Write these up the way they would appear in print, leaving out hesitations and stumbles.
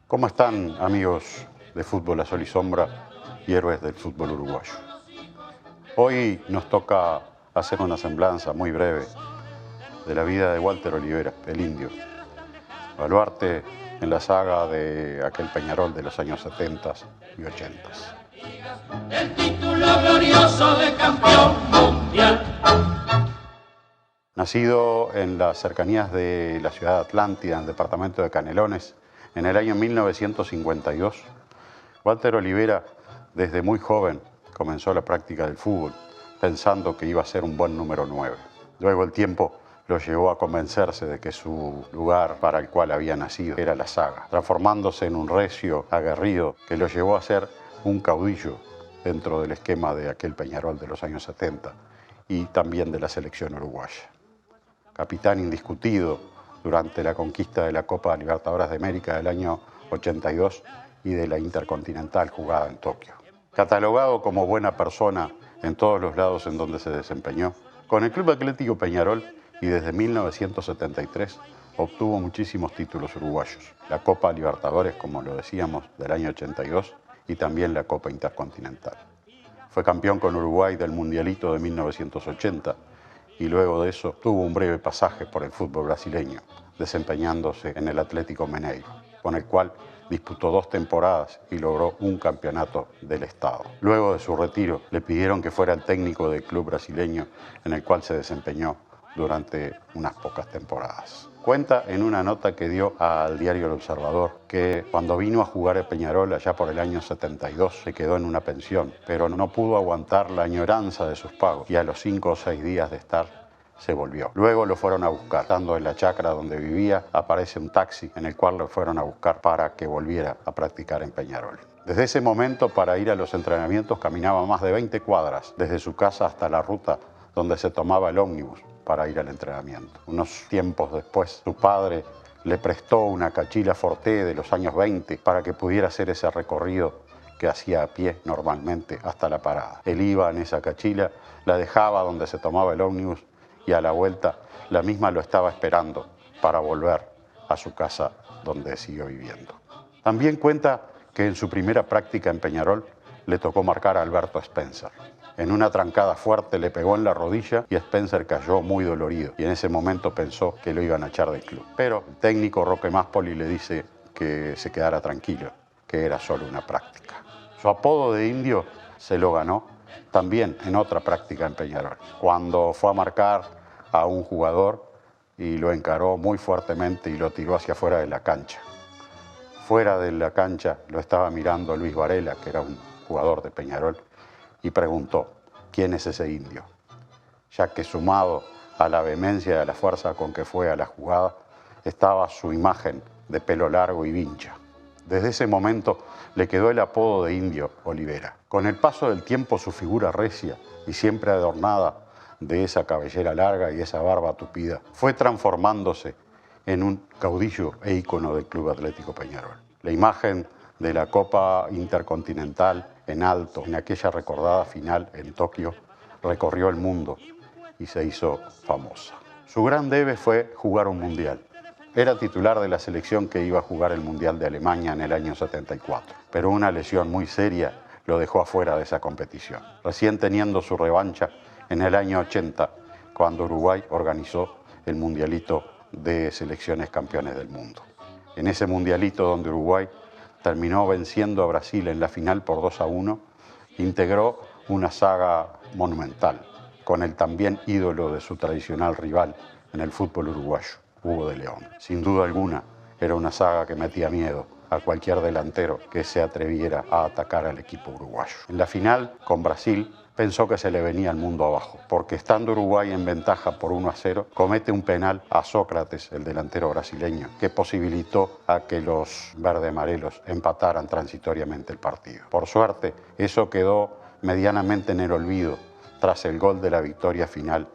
¿Cómo están, amigos de Fútbol a Sol y Sombra y héroes del fútbol uruguayo? Hoy nos toca hacer una semblanza muy breve de la vida de Walter Olivera, el Indio, baluarte en la saga de aquel Peñarol de los años 70 y 80. El título glorioso de campeón mundial. Nacido en las cercanías de la ciudad de Atlántida, en el departamento de Canelones, en el año 1952, Walter Olivera, desde muy joven, comenzó la práctica del fútbol, pensando que iba a ser un buen número 9. Luego el tiempo lo llevó a convencerse de que su lugar para el cual había nacido era la saga, transformándose en un recio aguerrido que lo llevó a ser un caudillo dentro del esquema de aquel Peñarol de los años 70 y también de la selección uruguaya. Capitán indiscutido durante la conquista de la Copa Libertadores de América del año 82 y de la Intercontinental jugada en Tokio. Catalogado como buena persona en todos los lados en donde se desempeñó, con el Club Atlético Peñarol y desde 1973 obtuvo muchísimos títulos uruguayos. La Copa Libertadores, como lo decíamos, del año 82 y también la Copa Intercontinental. Fue campeón con Uruguay del Mundialito de 1980 y luego de eso tuvo un breve pasaje por el fútbol brasileño, desempeñándose en el Atlético Mineiro, con el cual disputó 2 temporadas y logró un campeonato del Estado. Luego de su retiro, le pidieron que fuera el técnico del club brasileño en el cual se desempeñó durante unas pocas temporadas. Cuenta en una nota que dio al diario El Observador que cuando vino a jugar a Peñarol allá por el año 72 se quedó en una pensión, pero no pudo aguantar la añoranza de sus pagos y a los 5 o 6 días de estar se volvió. Luego lo fueron a buscar. Estando en la chacra donde vivía, aparece un taxi en el cual lo fueron a buscar para que volviera a practicar en Peñarol. Desde ese momento, para ir a los entrenamientos, caminaba más de 20 cuadras, desde su casa hasta la ruta donde se tomaba el ómnibus para ir al entrenamiento. Unos tiempos después, su padre le prestó una cachila Forte de los años 20 para que pudiera hacer ese recorrido que hacía a pie normalmente hasta la parada. Él iba en esa cachila, la dejaba donde se tomaba el ómnibus y a la vuelta la misma lo estaba esperando para volver a su casa donde siguió viviendo. También cuenta que en su primera práctica en Peñarol le tocó marcar a Alberto Spencer. En una trancada fuerte le pegó en la rodilla y Spencer cayó muy dolorido y en ese momento pensó que lo iban a echar del club. Pero el técnico Roque Máspoli le dice que se quedara tranquilo, que era solo una práctica. Su apodo de Indio se lo ganó también en otra práctica en Peñarol, cuando fue a marcar a un jugador y lo encaró muy fuertemente y lo tiró hacia afuera de la cancha. Fuera de la cancha lo estaba mirando Luis Varela, que era un jugador de Peñarol, y preguntó, ¿quién es ese indio? Ya que sumado a la vehemencia y a la fuerza con que fue a la jugada, estaba su imagen de pelo largo y vincha. Desde ese momento le quedó el apodo de Indio Olivera. Con el paso del tiempo su figura recia y siempre adornada de esa cabellera larga y esa barba tupida, fue transformándose en un caudillo e ícono del Club Atlético Peñarol. La imagen de la Copa Intercontinental en alto, en aquella recordada final en Tokio, recorrió el mundo y se hizo famosa. Su gran debe fue jugar un mundial. Era titular de la selección que iba a jugar el Mundial de Alemania en el año 74, pero una lesión muy seria lo dejó afuera de esa competición. Recién teniendo su revancha en el año 80, cuando Uruguay organizó el Mundialito de selecciones campeones del mundo. En ese Mundialito donde Uruguay terminó venciendo a Brasil en la final por 2-1, integró una saga monumental con el también ídolo de su tradicional rival en el fútbol uruguayo, Hugo de León. Sin duda alguna, era una saga que metía miedo a cualquier delantero que se atreviera a atacar al equipo uruguayo. En la final, con Brasil, pensó que se le venía el mundo abajo, porque estando Uruguay en ventaja por 1-0, comete un penal a Sócrates, el delantero brasileño, que posibilitó a que los verde-amarelos empataran transitoriamente el partido. Por suerte, eso quedó medianamente en el olvido tras el gol de la victoria final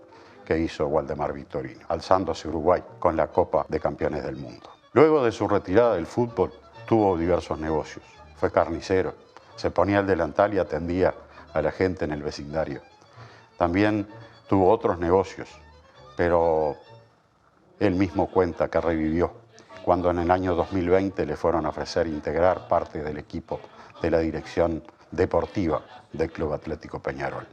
que hizo Waldemar Victorino, alzándose Uruguay con la Copa de Campeones del Mundo. Luego de su retirada del fútbol, tuvo diversos negocios. Fue carnicero, se ponía el delantal y atendía a la gente en el vecindario. También tuvo otros negocios, pero él mismo cuenta que revivió cuando en el año 2020 le fueron a ofrecer integrar parte del equipo de la dirección deportiva del Club Atlético Peñarol.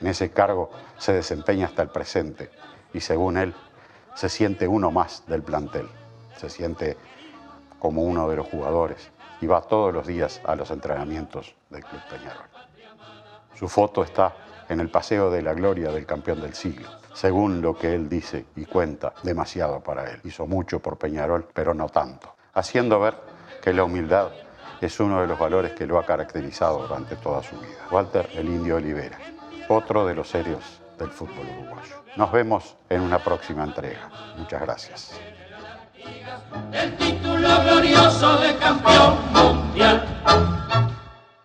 En ese cargo se desempeña hasta el presente y, según él, se siente uno más del plantel, se siente como uno de los jugadores y va todos los días a los entrenamientos del Club Peñarol. Su foto está en el Paseo de la Gloria del campeón del siglo. Según lo que él dice y cuenta, demasiado para él. Hizo mucho por Peñarol, pero no tanto, haciendo ver que la humildad es uno de los valores que lo ha caracterizado durante toda su vida. Walter el Indio Olivera, otro de los héroes del fútbol uruguayo. Nos vemos en una próxima entrega. Muchas gracias. El título glorioso de campeón mundial.